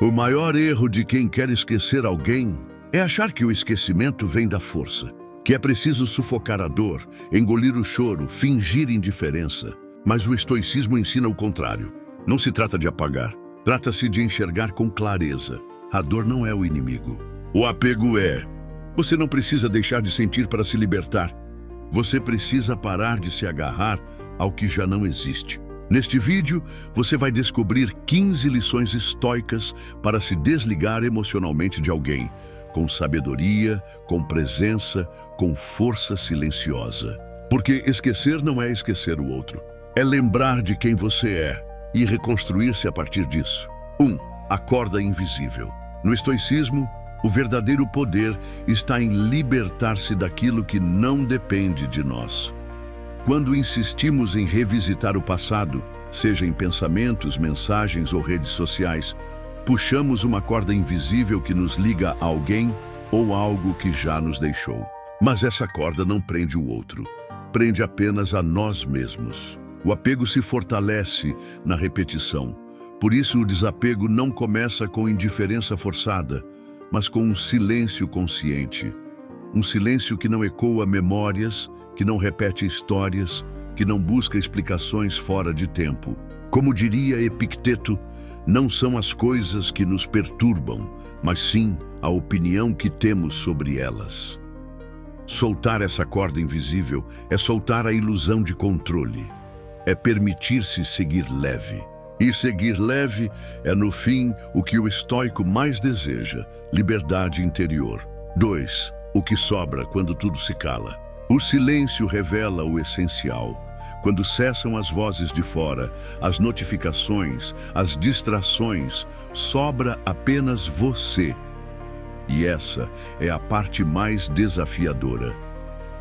O maior erro de quem quer esquecer alguém é achar que o esquecimento vem da força, que é preciso sufocar a dor, engolir o choro, fingir indiferença. Mas o estoicismo ensina o contrário. Não se trata de apagar, trata-se de enxergar com clareza. A dor não é o inimigo. O apego é. Você não precisa deixar de sentir para se libertar. Você precisa parar de se agarrar ao que já não existe. Neste vídeo, você vai descobrir 15 lições estoicas para se desligar emocionalmente de alguém, com sabedoria, com presença, com força silenciosa. Porque esquecer não é esquecer o outro. É lembrar de quem você é e reconstruir-se a partir disso. 1. A corda invisível. No estoicismo, o verdadeiro poder está em libertar-se daquilo que não depende de nós. Quando insistimos em revisitar o passado, seja em pensamentos, mensagens ou redes sociais, puxamos uma corda invisível que nos liga a alguém ou algo que já nos deixou. Mas essa corda não prende o outro, prende apenas a nós mesmos. O apego se fortalece na repetição. Por isso, o desapego não começa com indiferença forçada, mas com um silêncio consciente. Um silêncio que não ecoa memórias, que não repete histórias, que não busca explicações fora de tempo. Como diria Epicteto, não são as coisas que nos perturbam, mas sim a opinião que temos sobre elas. Soltar essa corda invisível é soltar a ilusão de controle. É permitir-se seguir leve. E seguir leve é, no fim, o que o estoico mais deseja, liberdade interior. 2. O que sobra quando tudo se cala. O silêncio revela o essencial. Quando cessam as vozes de fora, as notificações, as distrações, sobra apenas você. E essa é a parte mais desafiadora,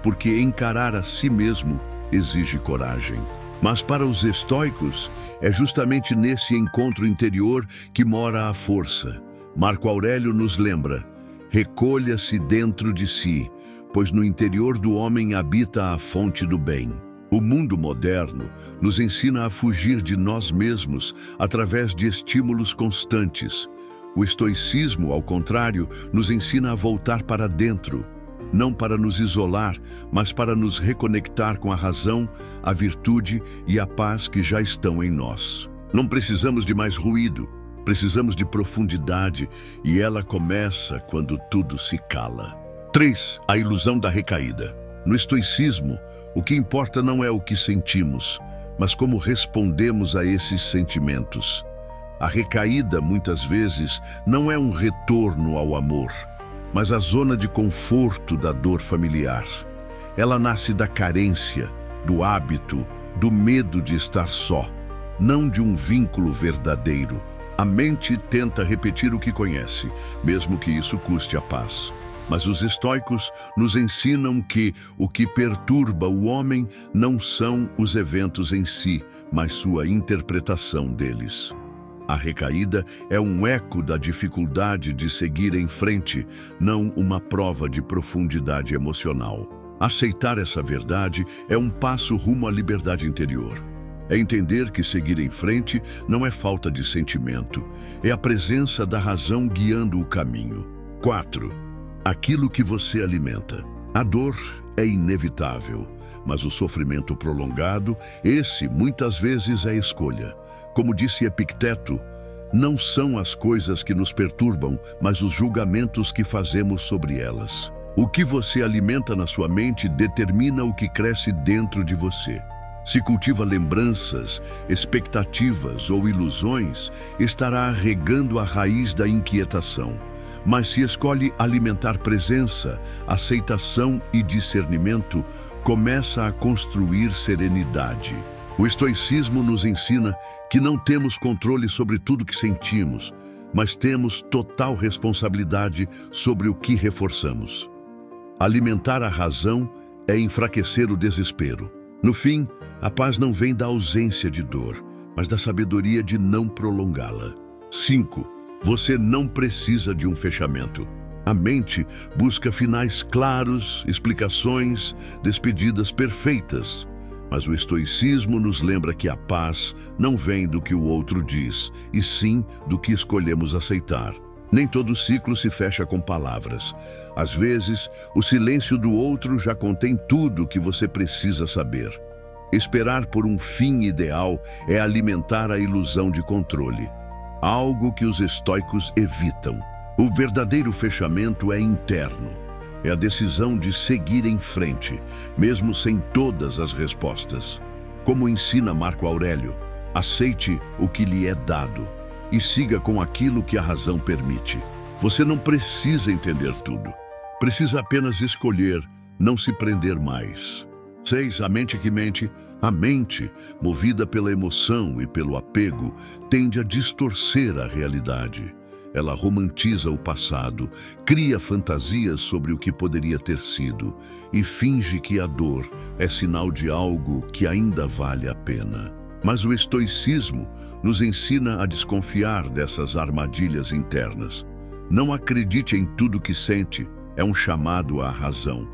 porque encarar a si mesmo exige coragem. Mas para os estoicos, é justamente nesse encontro interior que mora a força. Marco Aurélio nos lembra: recolha-se dentro de si, pois no interior do homem habita a fonte do bem. O mundo moderno nos ensina a fugir de nós mesmos através de estímulos constantes. O estoicismo, ao contrário, nos ensina a voltar para dentro, não para nos isolar, mas para nos reconectar com a razão, a virtude e a paz que já estão em nós. Não precisamos de mais ruído, precisamos de profundidade, e ela começa quando tudo se cala. 3. A ilusão da recaída. No estoicismo, o que importa não é o que sentimos, mas como respondemos a esses sentimentos. A recaída, muitas vezes, não é um retorno ao amor, mas a zona de conforto da dor familiar. Ela nasce da carência, do hábito, do medo de estar só, não de um vínculo verdadeiro. A mente tenta repetir o que conhece, mesmo que isso custe a paz. Mas os estoicos nos ensinam que o que perturba o homem não são os eventos em si, mas sua interpretação deles. A recaída é um eco da dificuldade de seguir em frente, não uma prova de profundidade emocional. Aceitar essa verdade é um passo rumo à liberdade interior. É entender que seguir em frente não é falta de sentimento, é a presença da razão guiando o caminho. 4. Aquilo que você alimenta. A dor é inevitável, mas o sofrimento prolongado, esse muitas vezes é escolha. Como disse Epicteto, não são as coisas que nos perturbam, mas os julgamentos que fazemos sobre elas. O que você alimenta na sua mente determina o que cresce dentro de você. Se cultiva lembranças, expectativas ou ilusões, estará regando a raiz da inquietação. Mas se escolhe alimentar presença, aceitação e discernimento, começa a construir serenidade. O estoicismo nos ensina que não temos controle sobre tudo que sentimos, mas temos total responsabilidade sobre o que reforçamos. Alimentar a razão é enfraquecer o desespero. No fim, a paz não vem da ausência de dor, mas da sabedoria de não prolongá-la. 5. Você não precisa de um fechamento. A mente busca finais claros, explicações, despedidas perfeitas. Mas o estoicismo nos lembra que a paz não vem do que o outro diz, e sim do que escolhemos aceitar. Nem todo ciclo se fecha com palavras. Às vezes, o silêncio do outro já contém tudo o que você precisa saber. Esperar por um fim ideal é alimentar a ilusão de controle, algo que os estoicos evitam. O verdadeiro fechamento é interno. É a decisão de seguir em frente, mesmo sem todas as respostas. Como ensina Marco Aurélio, aceite o que lhe é dado e siga com aquilo que a razão permite. Você não precisa entender tudo. Precisa apenas escolher, não se prender mais. 6. A mente que mente. A mente, movida pela emoção e pelo apego, tende a distorcer a realidade. Ela romantiza o passado, cria fantasias sobre o que poderia ter sido e finge que a dor é sinal de algo que ainda vale a pena. Mas o estoicismo nos ensina a desconfiar dessas armadilhas internas. Não acredite em tudo que sente, é um chamado à razão.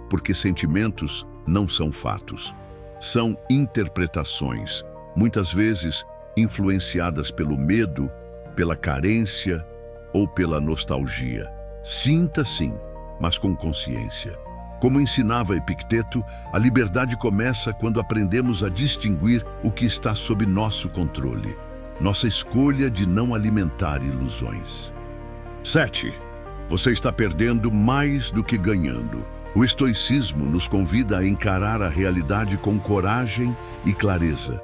Porque sentimentos não são fatos. São interpretações, muitas vezes influenciadas pelo medo, pela carência ou pela nostalgia. Sinta sim, mas com consciência. Como ensinava Epicteto, a liberdade começa quando aprendemos a distinguir o que está sob nosso controle. Nossa escolha de não alimentar ilusões. 7. Você está perdendo mais do que ganhando. O estoicismo nos convida a encarar a realidade com coragem e clareza.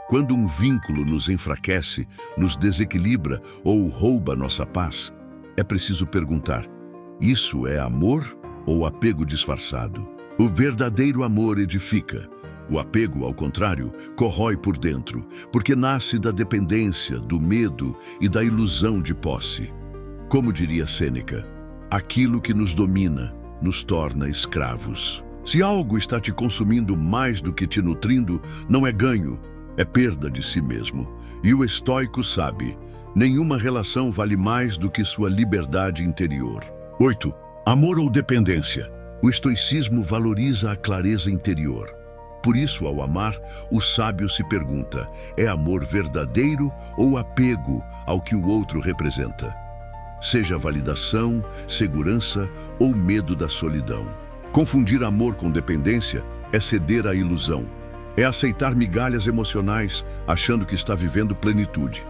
Quando um vínculo nos enfraquece, nos desequilibra ou rouba nossa paz, é preciso perguntar: isso é amor ou apego disfarçado? O verdadeiro amor edifica. O apego, ao contrário, corrói por dentro, porque nasce da dependência, do medo e da ilusão de posse. Como diria Sêneca, aquilo que nos domina nos torna escravos. Se algo está te consumindo mais do que te nutrindo, não é ganho, é perda de si mesmo. E o estoico sabe, nenhuma relação vale mais do que sua liberdade interior. 8. Amor ou dependência? O estoicismo valoriza a clareza interior. Por isso, ao amar, o sábio se pergunta: é amor verdadeiro ou apego ao que o outro representa? Seja validação, segurança ou medo da solidão. Confundir amor com dependência é ceder à ilusão. É aceitar migalhas emocionais, achando que está vivendo plenitude.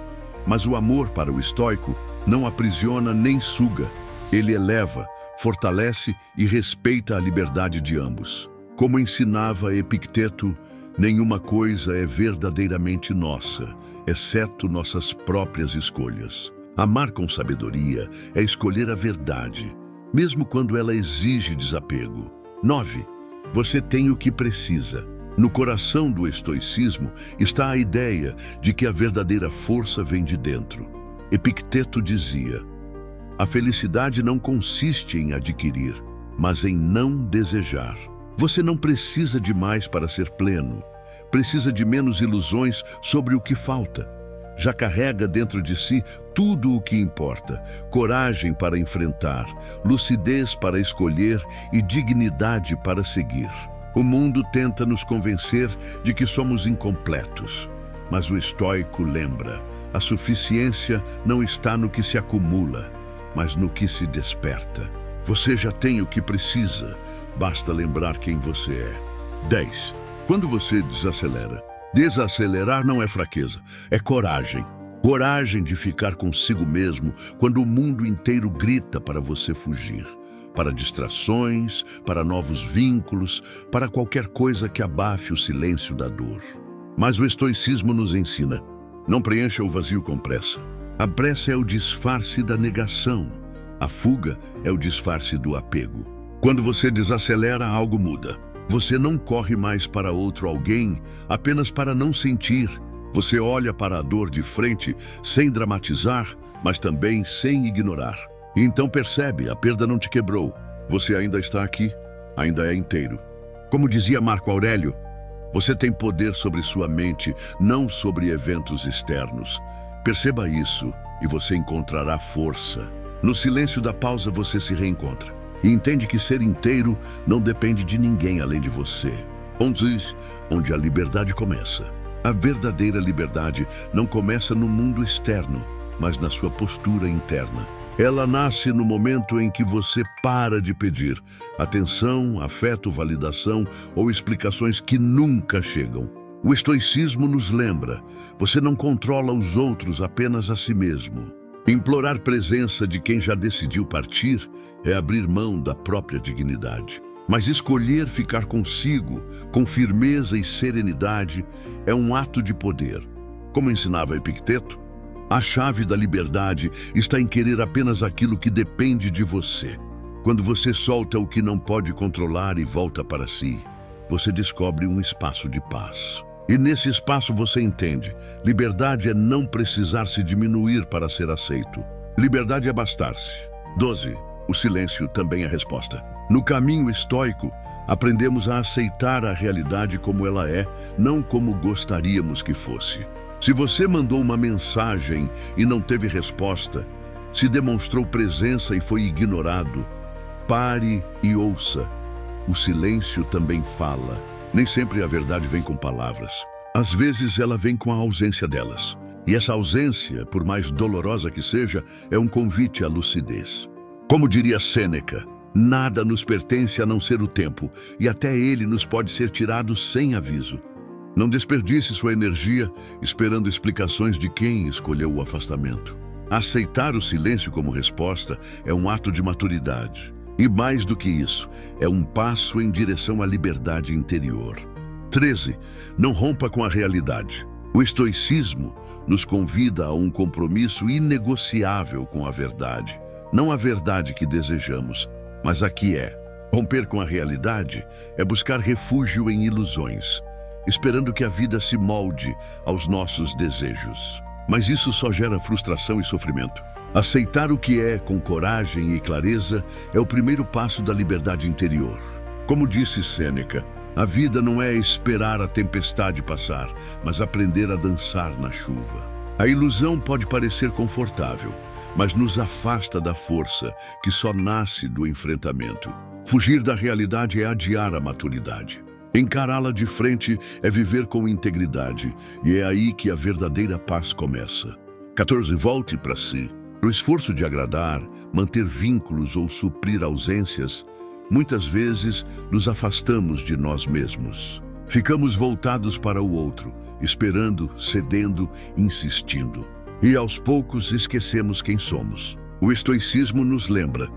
Mas o amor, para o estoico, não aprisiona nem suga. Ele eleva, fortalece e respeita a liberdade de ambos. Como ensinava Epicteto, nenhuma coisa é verdadeiramente nossa, exceto nossas próprias escolhas. Amar com sabedoria é escolher a verdade, mesmo quando ela exige desapego. 9. Você tem o que precisa. No coração do estoicismo está a ideia de que a verdadeira força vem de dentro. Epicteto dizia: a felicidade não consiste em adquirir, mas em não desejar. Você não precisa de mais para ser pleno. Precisa de menos ilusões sobre o que falta. Já carrega dentro de si tudo o que importa: coragem para enfrentar, lucidez para escolher e dignidade para seguir. O mundo tenta nos convencer de que somos incompletos, mas o estoico lembra: a suficiência não está no que se acumula, mas no que se desperta. Você já tem o que precisa, basta lembrar quem você é. 10. Quando você desacelera. Desacelerar não é fraqueza, é coragem. Coragem de ficar consigo mesmo quando o mundo inteiro grita para você fugir. Para distrações, para novos vínculos, para qualquer coisa que abafe o silêncio da dor. Mas o estoicismo nos ensina: não preencha o vazio com pressa. A pressa é o disfarce da negação. A fuga é o disfarce do apego. Quando você desacelera, algo muda. Você não corre mais para outro alguém apenas para não sentir. Você olha para a dor de frente sem dramatizar, mas também sem ignorar. E então percebe, a perda não te quebrou. Você ainda está aqui, ainda é inteiro. Como dizia Marco Aurélio, você tem poder sobre sua mente, não sobre eventos externos. Perceba isso e você encontrará força. No silêncio da pausa você se reencontra. E entende que ser inteiro não depende de ninguém além de você. onde a liberdade começa. A verdadeira liberdade não começa no mundo externo, mas na sua postura interna. Ela nasce no momento em que você para de pedir atenção, afeto, validação ou explicações que nunca chegam. O estoicismo nos lembra: você não controla os outros, apenas a si mesmo. Implorar presença de quem já decidiu partir é abrir mão da própria dignidade. Mas escolher ficar consigo, com firmeza e serenidade, é um ato de poder. Como ensinava Epicteto, a chave da liberdade está em querer apenas aquilo que depende de você. Quando você solta o que não pode controlar e volta para si, você descobre um espaço de paz. E nesse espaço você entende: liberdade é não precisar se diminuir para ser aceito. Liberdade é bastar-se. 12. O silêncio também é resposta. No caminho estoico, aprendemos a aceitar a realidade como ela é, não como gostaríamos que fosse. Se você mandou uma mensagem e não teve resposta, se demonstrou presença e foi ignorado, pare e ouça. O silêncio também fala. Nem sempre a verdade vem com palavras. Às vezes ela vem com a ausência delas. E essa ausência, por mais dolorosa que seja, é um convite à lucidez. Como diria Sêneca, nada nos pertence a não ser o tempo, e até ele nos pode ser tirado sem aviso. Não desperdice sua energia esperando explicações de quem escolheu o afastamento. Aceitar o silêncio como resposta é um ato de maturidade. E mais do que isso, é um passo em direção à liberdade interior. 13. Não rompa com a realidade. O estoicismo nos convida a um compromisso inegociável com a verdade. Não a verdade que desejamos, mas a que é. Romper com a realidade é buscar refúgio em ilusões, esperando que a vida se molde aos nossos desejos. Mas isso só gera frustração e sofrimento. Aceitar o que é com coragem e clareza é o primeiro passo da liberdade interior. Como disse Sêneca, a vida não é esperar a tempestade passar, mas aprender a dançar na chuva. A ilusão pode parecer confortável, mas nos afasta da força que só nasce do enfrentamento. Fugir da realidade é adiar a maturidade. Encará-la de frente é viver com integridade, e é aí que a verdadeira paz começa. 14. Volte para si. No esforço de agradar, manter vínculos ou suprir ausências, muitas vezes nos afastamos de nós mesmos. Ficamos voltados para o outro, esperando, cedendo, insistindo. E aos poucos esquecemos quem somos. O estoicismo nos lembra: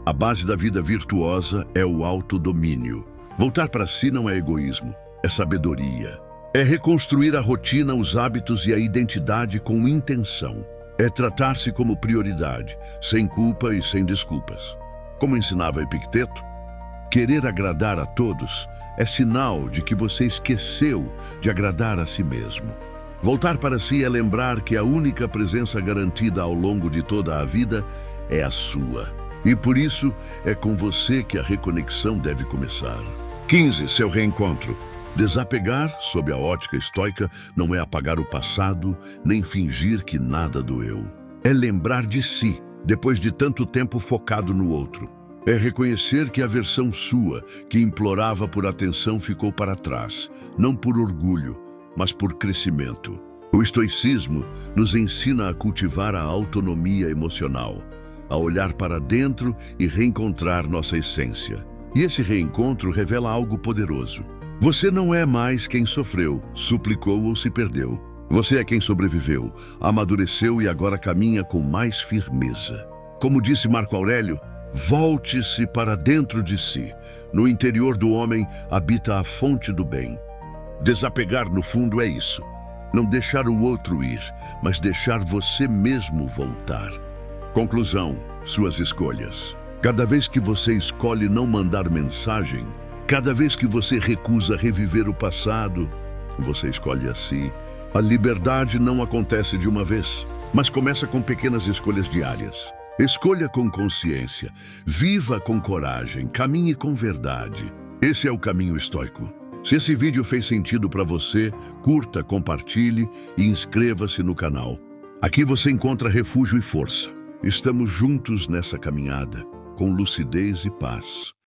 a base da vida virtuosa é o autodomínio. Voltar para si não é egoísmo, é sabedoria. É reconstruir a rotina, os hábitos e a identidade com intenção. É tratar-se como prioridade, sem culpa e sem desculpas. Como ensinava Epicteto, querer agradar a todos é sinal de que você esqueceu de agradar a si mesmo. Voltar para si é lembrar que a única presença garantida ao longo de toda a vida é a sua. E por isso é com você que a reconexão deve começar. 15. Seu reencontro. Desapegar, sob a ótica estoica, não é apagar o passado, nem fingir que nada doeu. É lembrar de si, depois de tanto tempo focado no outro. É reconhecer que a versão sua, que implorava por atenção, ficou para trás, não por orgulho, mas por crescimento. O estoicismo nos ensina a cultivar a autonomia emocional, a olhar para dentro e reencontrar nossa essência. E esse reencontro revela algo poderoso. Você não é mais quem sofreu, suplicou ou se perdeu. Você é quem sobreviveu, amadureceu e agora caminha com mais firmeza. Como disse Marco Aurélio, volte-se para dentro de si. No interior do homem habita a fonte do bem. Desapegar, no fundo, é isso. Não deixar o outro ir, mas deixar você mesmo voltar. Conclusão: suas escolhas. Cada vez que você escolhe não mandar mensagem, cada vez que você recusa reviver o passado, você escolhe a si. A liberdade não acontece de uma vez, mas começa com pequenas escolhas diárias. Escolha com consciência, viva com coragem, caminhe com verdade. Esse é o caminho estoico. Se esse vídeo fez sentido para você, curta, compartilhe e inscreva-se no canal. Aqui você encontra refúgio e força. Estamos juntos nessa caminhada, com lucidez e paz.